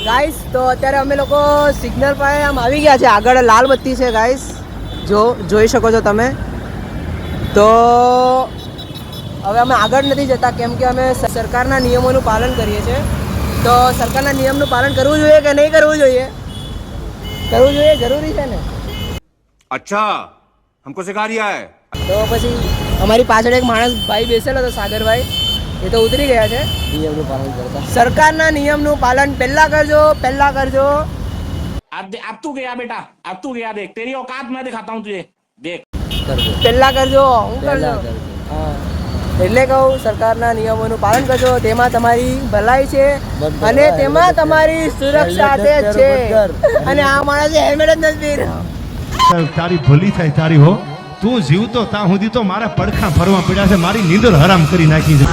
Guys તો અત્યારે અમે લોકો સિગ્નલ પર આમ આવી ગયા છે, આગળ લાલ બત્તી છે ગાઈસ, જોઈ શકો છો તમે. તો હવે અમે આગળ નથી જતા કેમ કે અમે સરકારના નિયમોનું પાલન કરીએ છીએ. તો સરકારના નિયમનું પાલન કરવું જોઈએ કે નહીં કરવું જોઈએ? કરવું જોઈએ, જરૂરી છે ને. અચ્છા, हमको सिखा रिया है. તો પછી અમારી પાછળ એક માણસ ભાઈ બેસેલો હતો, સાગરભાઈ, એ તો ઉતરી ગયા છે. નિયમનું પાલન કરતા, સરકારના નિયમનું પાલન પહેલા કરજો. अब तू गया बेटा, अब तू गया, देख तेरी औकात मैं दिखाता हूँ तुझे, देख. પહેલા કરજો, હું કરજો. હા, એટલે કહું, સરકારના નિયમોનું પાલન કરજો, તેમાં તમારી ભલાઈ છે અને તેમાં તમારી સુરક્ષા છે. અને આ માણસે હેલ્મેટ જ નથી પહેર્યો. તારી ભલી થાય તારી હો, તું જીવતો ત્યાં સુધી તો મારા પડખા ફરવા પડ્યા છે, મારી નીંદર હરામ કરી નાખી છે.